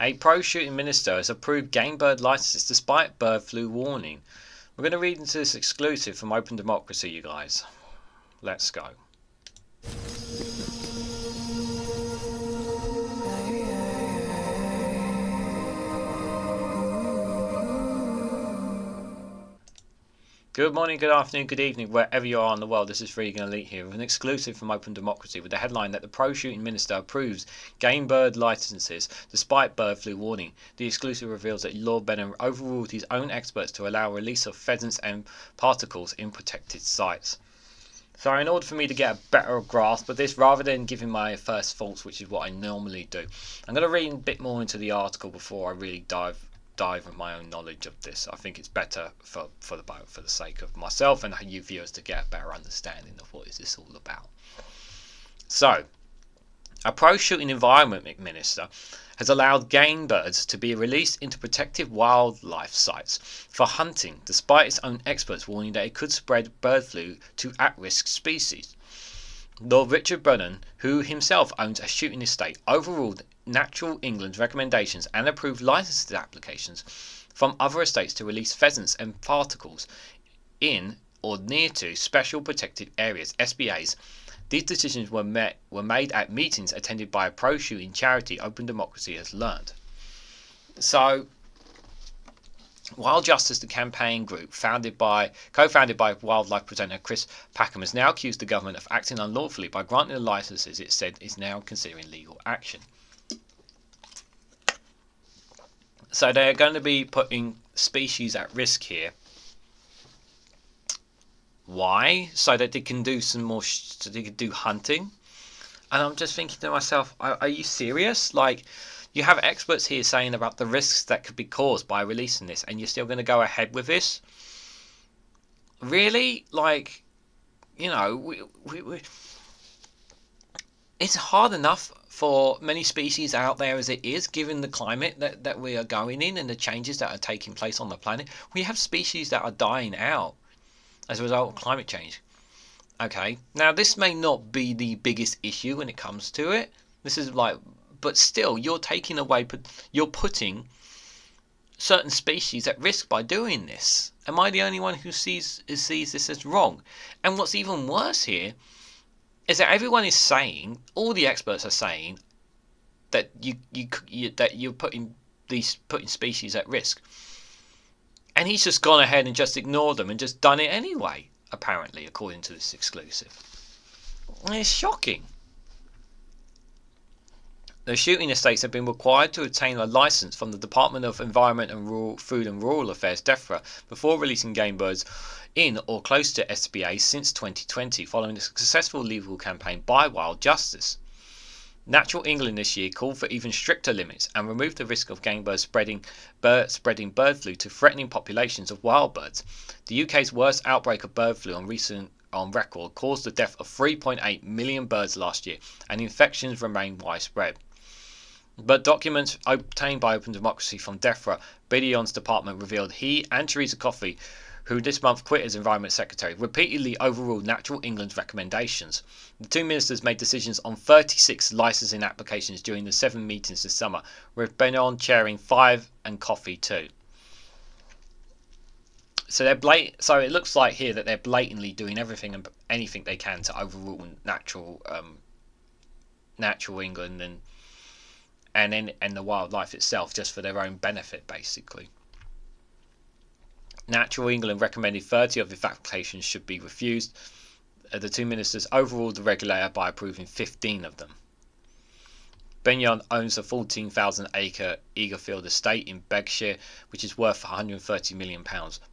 A pro-shooting minister has approved game bird licenses despite bird flu warning. We're going to read into this exclusive from Open Democracy, you guys. Let's go. Good morning, good afternoon, good evening, wherever you are in the world. This is REGANELITE here with an exclusive from Open Democracy with the headline that the pro-shooting minister approves game bird licenses despite bird flu warning. The exclusive reveals that Lord Benham overruled his own experts to allow release of pheasants and particles in protected sites. So in order for me to get a better grasp of this, rather than giving my first thoughts, which is what I normally do, I'm going to read a bit more into the article before I really dive with my own knowledge of this. I think it's better for the sake of myself and you viewers to get a better understanding of what is this all about. So, a pro-shooting environment minister has allowed game birds to be released into protected wildlife sites for hunting, despite its own experts warning that it could spread bird flu to at-risk species. Lord Richard Brennan, who himself owns a shooting estate, overruled Natural England's recommendations and approved licensing applications from other estates to release pheasants and particles in or near to special protected areas (SPAs). These decisions were made at meetings attended by a pro-shooting charity Open Democracy has learned. So, Wild Justice, the campaign group co-founded by wildlife presenter Chris Packham, has now accused the government of acting unlawfully by granting the licenses it said is now considering legal action. So they're going to be putting species at risk here. Why? So that they can do some more, so they can do hunting. And I'm just thinking to myself, are you serious? Like, you have experts here saying about the risks that could be caused by releasing this, and you're still going to go ahead with this? Really? Like, you know, it's hard enough for many species out there as it is, given the climate that we are going in and the changes that are taking place on the planet. We have species that are dying out as a result of climate change. Okay, now this may not be the biggest issue when it comes to it. This is like, but still, you're putting certain species at risk by doing this. Am I the only one who sees this as wrong? And what's even worse here is that everyone is saying, all the experts are saying, that you're putting species at risk, and he's just gone ahead and just ignored them and just done it anyway. Apparently, according to this exclusive, it's shocking. The shooting estates have been required to obtain a license from the Department of Environment and Food and Rural Affairs (DEFRA) before releasing game birds in or close to SPAs since 2020, following a successful legal campaign by Wild Justice. Natural England this year called for even stricter limits and removed the risk of game birds spreading bird flu to threatening populations of wild birds. The UK's worst outbreak of bird flu on record caused the death of 3.8 million birds last year, and infections remain widespread. But documents obtained by Open Democracy from DEFRA, Bidion's department, revealed he and Theresa Coffey, who this month quit as Environment Secretary, repeatedly overruled Natural England's recommendations. The two ministers made decisions on 36 licensing applications during the 7 meetings this summer, with Bidion chairing 5 and Coffey 2. So it looks like here that they're blatantly doing everything and anything they can to overrule Natural England and the wildlife itself, just for their own benefit, basically. Natural England recommended 30 of the applications should be refused. The two ministers overruled the regulator by approving 15 of them. Bidion owns a 14,000-acre Eagerfield estate in Berkshire, which is worth £130 million,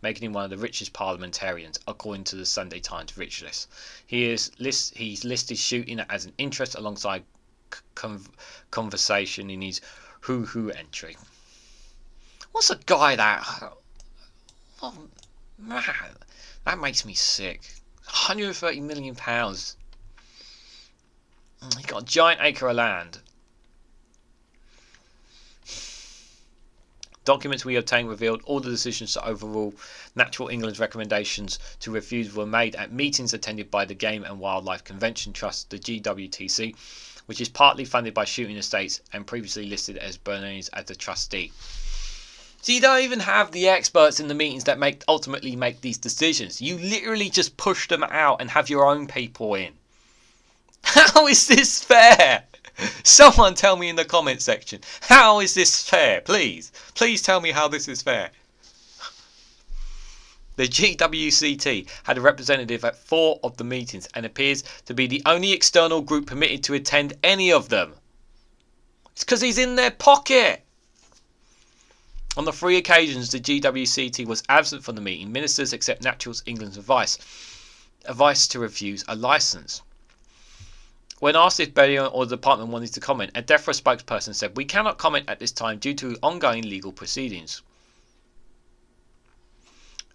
making him one of the richest parliamentarians, according to the Sunday Times Rich List. He's listed shooting as an interest alongside conversation in his Who entry. What's a guy that... Oh, man, that makes me sick. £130 million. He got a giant acre of land. Documents we obtained revealed all the decisions to overrule Natural England's recommendations to refuse were made at meetings attended by the Game and Wildlife Convention Trust, the GWTC, which is partly funded by shooting estates and previously listed as Bernese as the trustee. So you don't even have the experts in the meetings that ultimately make these decisions. You literally just push them out and have your own people in. How is this fair? Someone tell me in the comment section. How is this fair? Please tell me how this is fair. The GWCT had a representative at 4 of the meetings and appears to be the only external group permitted to attend any of them. It's because he's in their pocket. On the 3 occasions the GWCT was absent from the meeting, ministers accept Naturals England's advice to refuse a licence. When asked if Bellion or the department wanted to comment, a DEFRA spokesperson said, "We cannot comment at this time due to ongoing legal proceedings."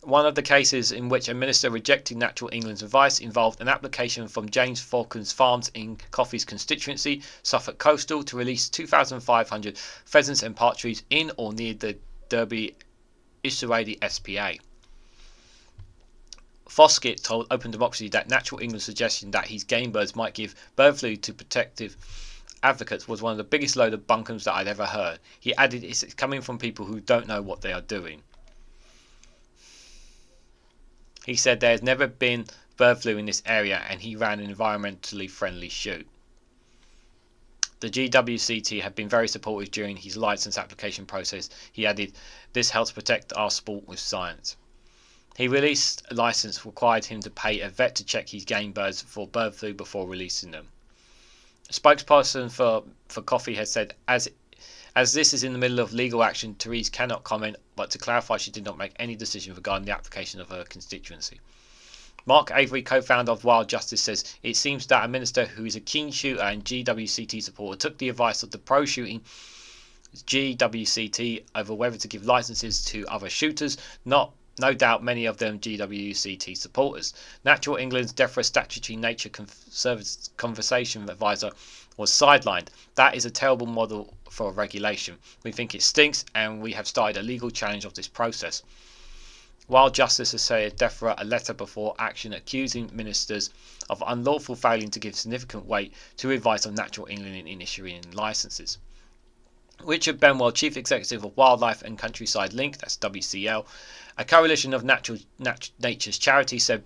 One of the cases in which a minister rejected Natural England's advice involved an application from James Falcon's Farms in Coffey's constituency, Suffolk Coastal, to release 2,500 pheasants and partridges in or near the Derby Israeli SPA. Foskett told Open Democracy that Natural England's suggestion that his game birds might give bird flu to protective advocates was one of the biggest load of bunkums that I'd ever heard. He added, "It's coming from people who don't know what they are doing." He said there has never been bird flu in this area and he ran an environmentally friendly shoot. The GWCT had been very supportive during his licence application process. He added, "This helps protect our sport with science." He released a licence required him to pay a vet to check his game birds for bird flu before releasing them. A spokesperson for Coffey has said, as this is in the middle of legal action, Therese cannot comment, but to clarify, she did not make any decision regarding the application of her constituency. Mark Avery, co-founder of Wild Justice, says, "It seems that a minister who is a keen shooter and GWCT supporter took the advice of the pro-shooting GWCT over whether to give licences to other shooters, no doubt many of them GWCT supporters. Natural England's DEFRA Statutory Nature Conservation Advisor was sidelined. That is a terrible model for regulation. We think it stinks and we have started a legal challenge of this process." Wild Justice has sent DEFRA a letter before action accusing ministers of unlawful failing to give significant weight to advice of Natural England in issuing licences. Richard Benwell, Chief Executive of Wildlife and Countryside Link, that's WCL, a coalition of nature's charities, said,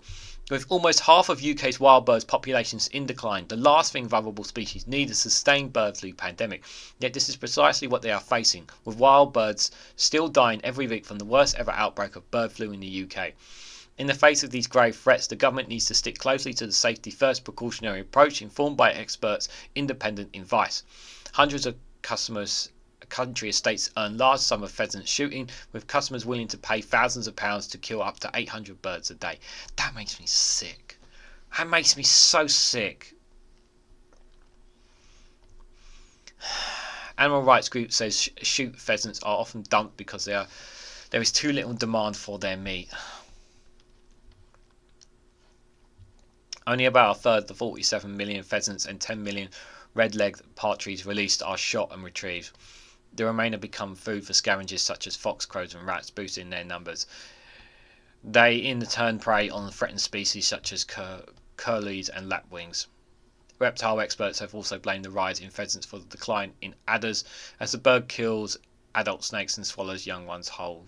"With almost half of UK's wild birds populations in decline, the last thing vulnerable species need is a sustained bird flu pandemic. Yet this is precisely what they are facing, with wild birds still dying every week from the worst ever outbreak of bird flu in the UK. In the face of these grave threats, the government needs to stick closely to the safety first precautionary approach informed by experts' independent advice. Hundreds of country estates earn large sums of pheasant shooting, with customers willing to pay thousands of pounds to kill up to 800 birds a day." That makes me sick. That makes me so sick. Animal rights group says shoot pheasants are often dumped because there is too little demand for their meat. Only about a third of the 47 million pheasants and 10 million red-legged partridges released are shot and retrieved. The remainder become food for scavengers such as fox, crows and rats, boosting their numbers. They in turn prey on threatened species such as curlews and lapwings. Reptile experts have also blamed the rise in pheasants for the decline in adders, as the bird kills adult snakes and swallows young ones whole.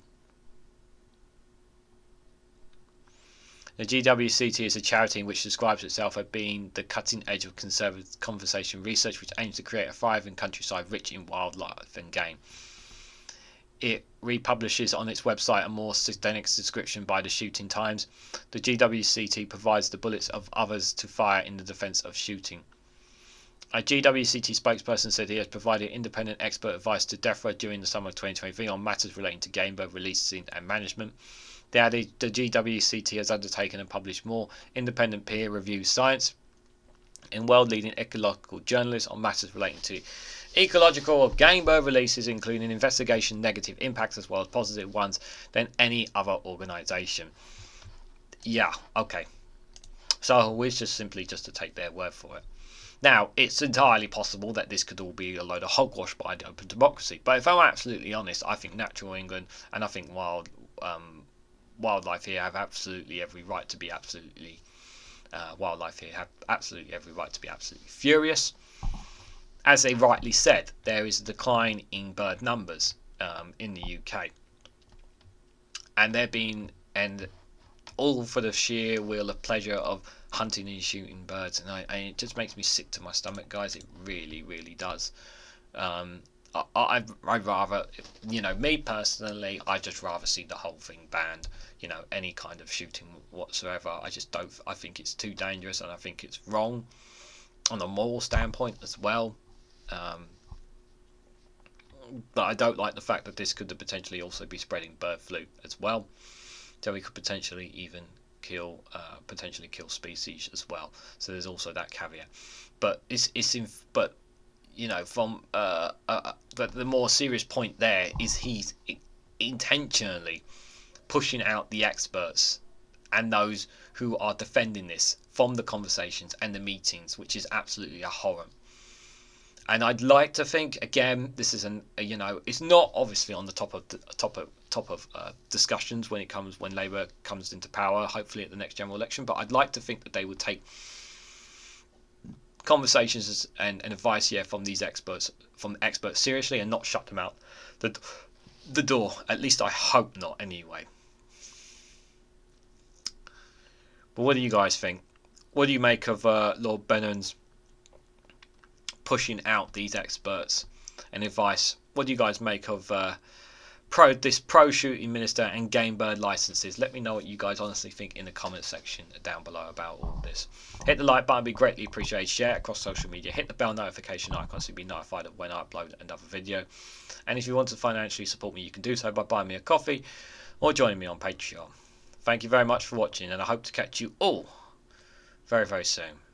The GWCT is a charity which describes itself as being the cutting edge of conservation research, which aims to create a thriving countryside rich in wildlife and game. It republishes on its website a more systematic description by the Shooting Times. The GWCT provides the bullets of others to fire in the defence of shooting. A GWCT spokesperson said he has provided independent expert advice to DEFRA during the summer of 2023 on matters relating to game bird releasing and management. They added the GWCT has undertaken and published more independent peer-reviewed science in world-leading ecological journalists on matters relating to ecological of game bird releases, including investigation negative impacts as well as positive ones, than any other organisation. Yeah, okay. So we're just simply to take their word for it. Now, it's entirely possible that this could all be a load of hogwash by the Open Democracy, but if I'm absolutely honest, I think Natural England and I think wildlife here have absolutely every right to be absolutely furious. as they rightly said, there is a decline in bird numbers in the UK, and all for the sheer will of pleasure of hunting and shooting birds, and it just makes me sick to my stomach, guys. It really, really does. I'd rather, me personally, I'd just rather see the whole thing banned. Any kind of shooting whatsoever. I just don't. I think it's too dangerous, and I think it's wrong on a moral standpoint as well. But I don't like the fact that this could potentially also be spreading bird flu as well. So we could potentially even kill species as well. So there's also that caveat. But but the more serious point there is he's intentionally pushing out the experts and those who are defending this from the conversations and the meetings, which is absolutely a horror. And I'd like to think, again, this is it's not obviously on the top of discussions when Labour comes into power, hopefully at the next general election. But I'd like to think that they would take conversations and advice from these experts seriously and not shut them out the door. At least I hope not, anyway. But what do you guys think? What do you make of Lord Bennon's pushing out these experts and advice? What do you guys make of this pro-shooting minister and game bird licenses? Let me know what you guys honestly think in the comment section down below about all this. Hit the like button, be greatly appreciated. Share across social media. Hit the bell notification icon so you'll be notified of when I upload another video. And if you want to financially support me, you can do so by buying me a coffee or joining me on Patreon. Thank you very much for watching, and I hope to catch you all very, very soon.